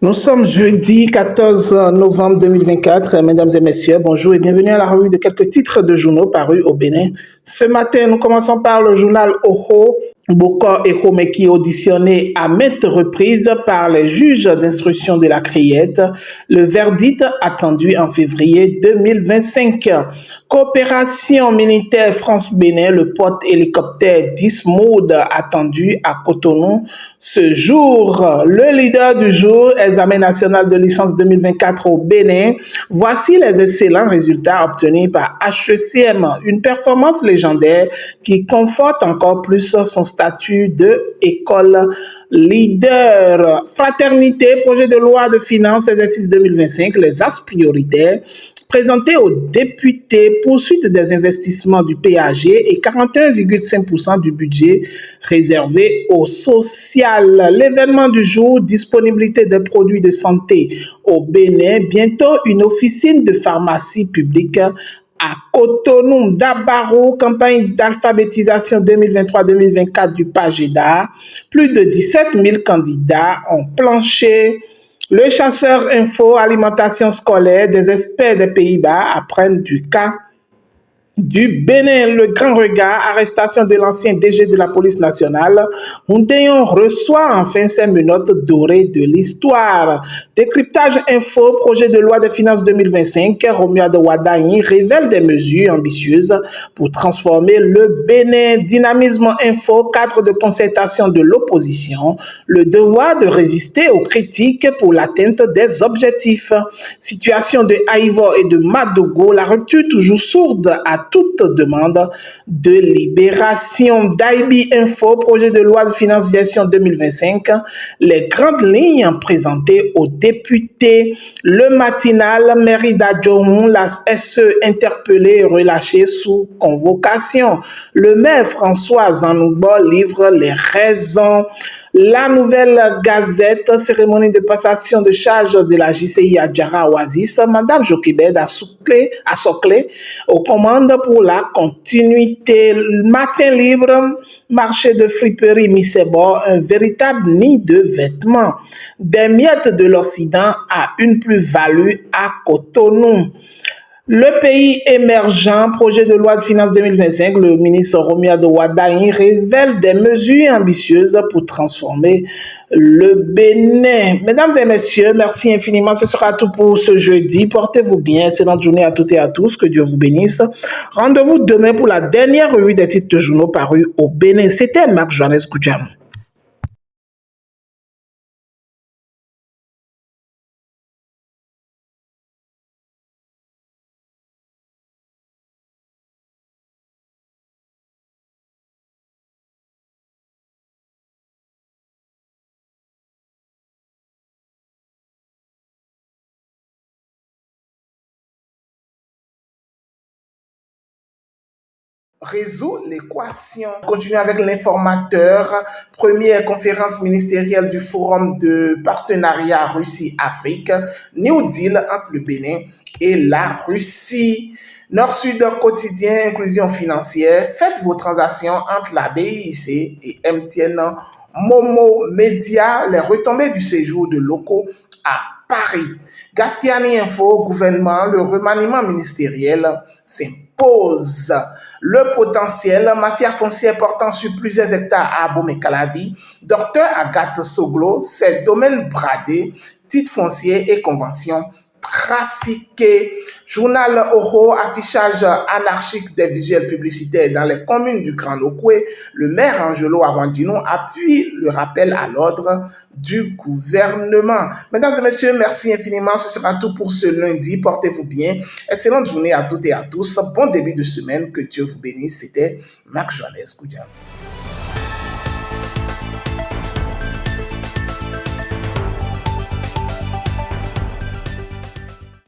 Nous sommes jeudi 14 novembre 2024. Mesdames et messieurs, bonjour et bienvenue à la revue de quelques titres de journaux parus au Bénin. Ce matin, nous commençons par le journal Oho. Bokor Ekome qui est auditionné à maintes reprises par les juges d'instruction de la Criette. Le verdict attendu en février 2025. Coopération militaire France-Bénin, le porte-hélicoptère Dismoud attendu à Cotonou ce jour. Le leader du jour, examen national de licence 2024 au Bénin. Voici les excellents résultats obtenus par HECM, une performance légendaire qui conforte encore plus son statut de école leader. Fraternité, projet de loi de finances exercice 2025, les axes prioritaires présenté aux députés, poursuite des investissements du PAG et 41,5% du budget réservé au social. L'événement du jour, disponibilité des produits de santé au Bénin, bientôt une officine de pharmacie publique à Cotonou. Dabaro, campagne d'alphabétisation 2023-2024 du PAGEDA. Plus de 17 000 candidats ont planché. Le chasseur info, alimentation scolaire, des experts des Pays-Bas apprennent du cas du Bénin. Le grand regard, arrestation de l'ancien DG de la police nationale. Moundéon reçoit enfin ses menottes dorées de l'histoire. Décryptage info, projet de loi de finances 2025. Romuald Wadaï révèle des mesures ambitieuses pour transformer le Bénin. Dynamisme info, cadre de concertation de l'opposition. Le devoir de résister aux critiques pour l'atteinte des objectifs. Situation de Haïvo et de Madogo, la rupture toujours sourde à toute demande de libération. Daibi Info, projet de loi de finances gestion 2025, les grandes lignes présentées aux députés. Le matinal, Merida Djohun, la SE interpellée et relâchée sous convocation. Le maire François Zanoubo livre les raisons. La nouvelle gazette, cérémonie de passation de charge de la JCI à Djara Oasis, Madame Joquebed a Soclé aux commandes pour la continuité. Matin libre, marché de friperie Missebo, un véritable nid de vêtements. Des miettes de l'Occident à une plus-value à Cotonou. Le pays émergent, projet de loi de finances 2025, le ministre Romuald Wadaï révèle des mesures ambitieuses pour transformer le Bénin. Mesdames et messieurs, merci infiniment. Ce sera tout pour ce jeudi. Portez-vous bien. Excellente journée à toutes et à tous. Que Dieu vous bénisse. Rendez-vous demain pour la dernière revue des titres de journaux parus au Bénin. C'était Marc Johannes Goudjam. Résout l'équation. Continue avec l'informateur. Première conférence ministérielle du Forum de partenariat Russie-Afrique. New Deal entre le Bénin et la Russie. Nord-Sud quotidien, inclusion financière. Faites vos transactions entre la BIC et MTN. Momo Média, les retombées du séjour de locaux à Paris. Gaskiani Info, gouvernement, le remaniement ministériel s'impose. Le potentiel, mafia foncière portant sur plusieurs hectares à Abomey-Calavi, docteur Agathe Soglo, ses domaines bradés, titres fonciers et conventions trafiqués. Journal Oho, affichage anarchique des visuels publicitaires dans les communes du Grand Okwe. Le maire Angelo Arwandino appuie le rappel à l'ordre du gouvernement. Mesdames et messieurs, merci infiniment. Ce sera tout pour ce lundi. Portez-vous bien. Excellente journée à toutes et à tous. Bon début de semaine. Que Dieu vous bénisse. C'était Marc Johannes Goudjam.